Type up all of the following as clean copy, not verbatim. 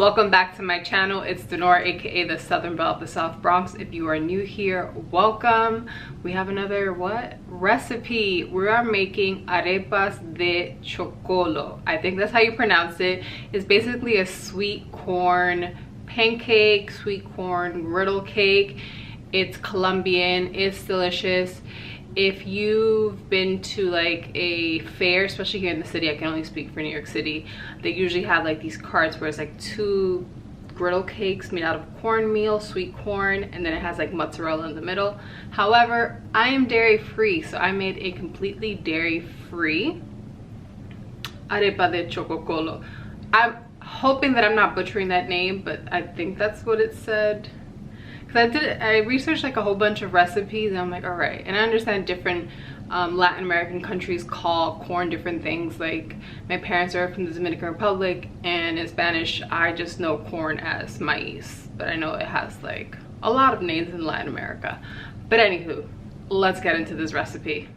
Welcome back to my channel. It's Dinorah, aka the Southern Belle of the South Bronx. If you are new here, welcome. We have another recipe. We are making arepas de chocolo. I think that's how you pronounce it. It's basically a sweet corn pancake, sweet corn griddle cake. It's Colombian. It's delicious. If you've been to like a fair, especially here in the city, I can only speak for New York City, they usually have like these carts where it's like 2 griddle cakes made out of cornmeal, sweet corn, and then it has like mozzarella in the middle. However, I am dairy free, so I made a completely dairy free arepa de chocolo. I'm hoping that I'm not butchering that name, but I think that's what it said. Because I researched like a whole bunch of recipes and I'm like, all right. And I understand different Latin American countries call corn different things. Like my parents are from the Dominican Republic, and in Spanish I just know corn as maíz, but I know it has like a lot of names in Latin America. But anywho, let's get into this recipe.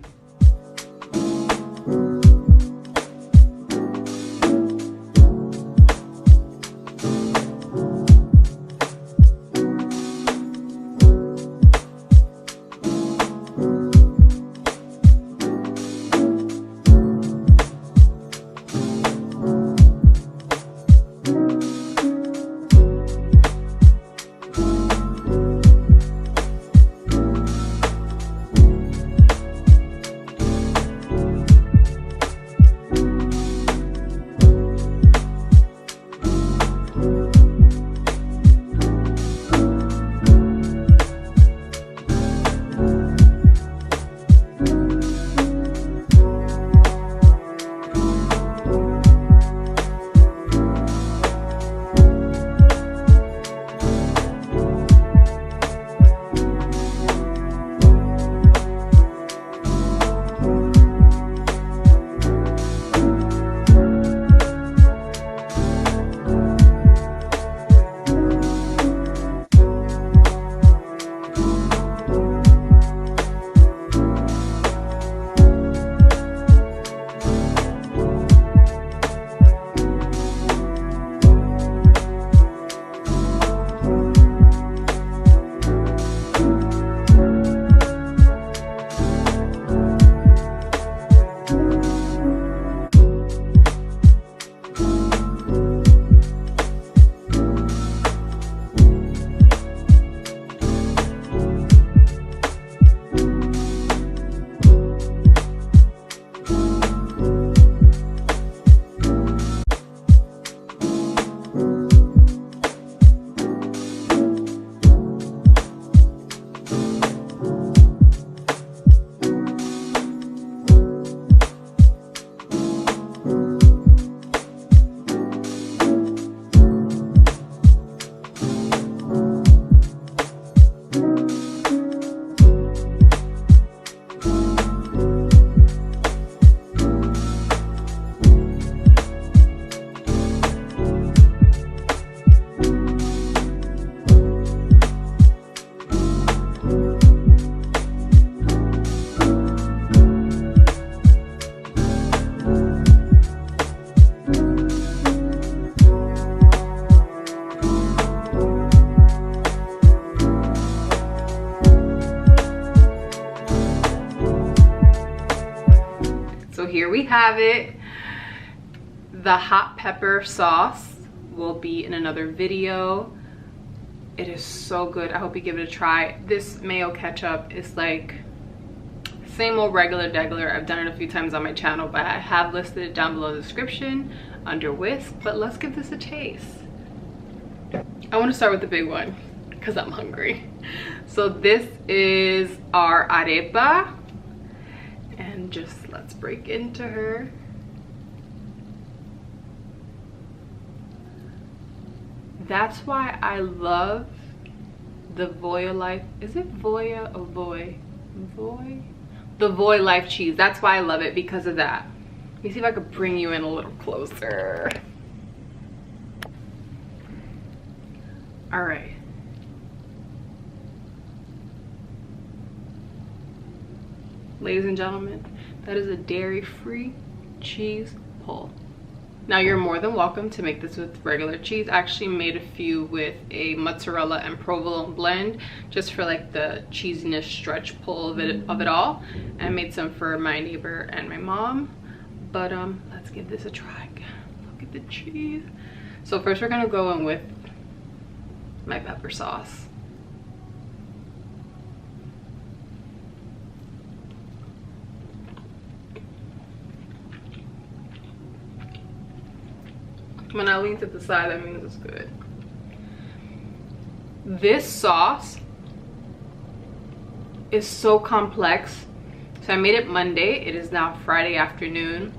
Here we have it. The hot pepper sauce will be in another video. It is so good. I hope you give it a try. This mayo ketchup is like same old regular degular. I've done it a few times on my channel, but I have listed it down below in the description under whisk. But let's give this a taste. I want to start with the big one because I'm hungry. So this is our arepa. And just let's break into her. That's why I love the Voya Life. Is it Voya or Voy? Voy? The Voy Life cheese. That's why I love it, because of that. Let me see if I could bring you in a little closer. All right. Ladies and gentlemen, that is a dairy-free cheese pull. Now you're more than welcome to make this with regular cheese. I actually made a few with a mozzarella and provolone blend just for like the cheesiness stretch pull of it all. And I made some for my neighbor and my mom. But let's give this a try. Look at the cheese. So first we're gonna go in with my pepper sauce. When I lean to the side, that means it's good. This sauce is so complex. So I made it Monday. It is now Friday afternoon.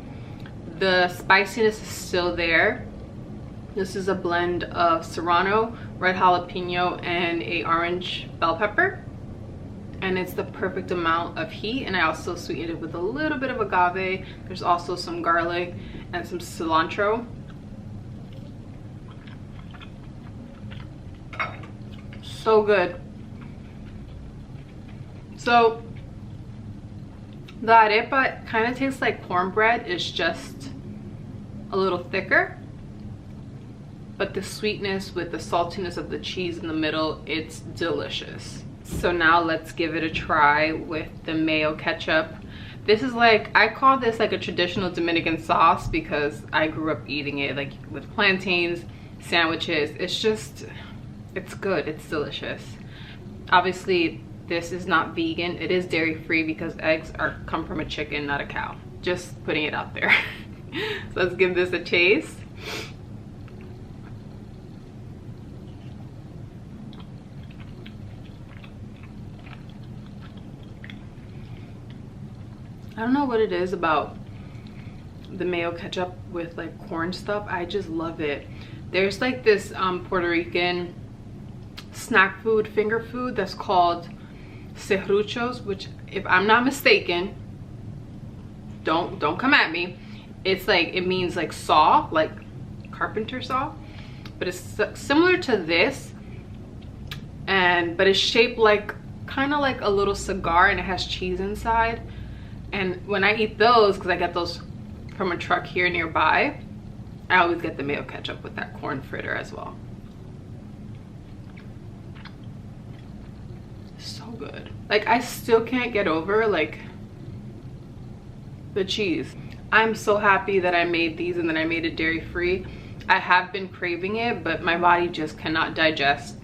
The spiciness is still there. This is a blend of serrano, red jalapeno, and a orange bell pepper. And it's the perfect amount of heat. And I also sweetened it with a little bit of agave. There's also some garlic and some cilantro. So good. So the arepa kind of tastes like cornbread. It's just a little thicker, but the sweetness with the saltiness of the cheese in the middle, it's delicious. So now let's give it a try with the mayo ketchup. This is like, I call this like a traditional Dominican sauce because I grew up eating it like with plantains, sandwiches. It's good, it's delicious. Obviously, this is not vegan. It is dairy free because eggs come from a chicken, not a cow. Just putting it out there. So let's give this a taste. I don't know what it is about the mayo ketchup with like corn stuff. I just love it. There's like this Puerto Rican snack food, finger food that's called serruchos, which if I'm not mistaken, don't come at me, it's like, it means like saw, like carpenter saw, but it's similar to this, but it's shaped like kind of like a little cigar, and it has cheese inside. And when I eat those, because I get those from a truck here nearby, I always get the mayo ketchup with that corn fritter as well. So good. Like, I still can't get over like the cheese. I'm so happy that I made these and that I made it dairy free. I have been craving it, but my body just cannot digest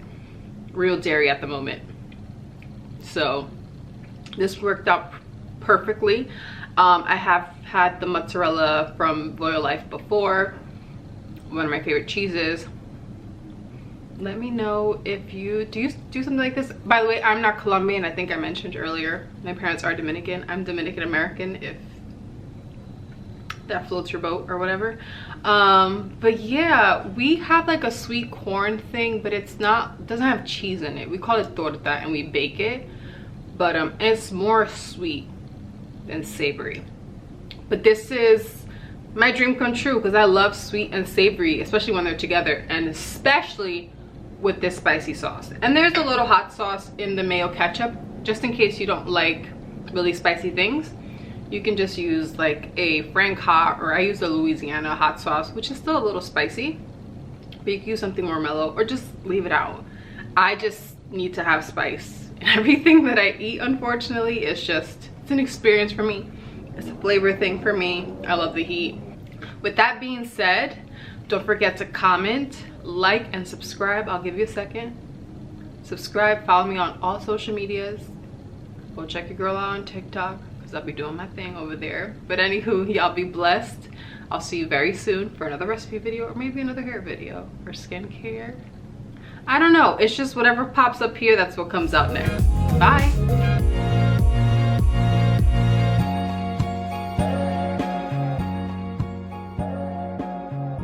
real dairy at the moment. So this worked out perfectly. I have had the mozzarella from Royal Life before, one of my favorite cheeses. Let me know if you do something like this. By the way, I'm not Colombian. I think I mentioned earlier, my parents are Dominican. I'm Dominican American, if that floats your boat or whatever. But yeah, we have like a sweet corn thing, but it doesn't have cheese in it. We call it torta and we bake it, but it's more sweet than savory. But this is my dream come true because I love sweet and savory, especially when they're together, and especially with this spicy sauce. And there's a little hot sauce in the mayo ketchup, just in case you don't like really spicy things. You can just use like a Frank hot, or I use a Louisiana hot sauce, which is still a little spicy, but you can use something more mellow, or just leave it out. I just need to have spice in everything that I eat. Unfortunately, it's an experience for me. It's a flavor thing for me. I love the heat. With that being said, don't forget to comment, like, and subscribe. I'll give you a second. Subscribe, follow me on all social medias. Go check your girl out on TikTok, because I'll be doing my thing over there. But anywho, y'all be blessed. I'll see you very soon for another recipe video, or maybe another hair video, or skincare. I don't know. It's just whatever pops up here, that's what comes out next. Bye.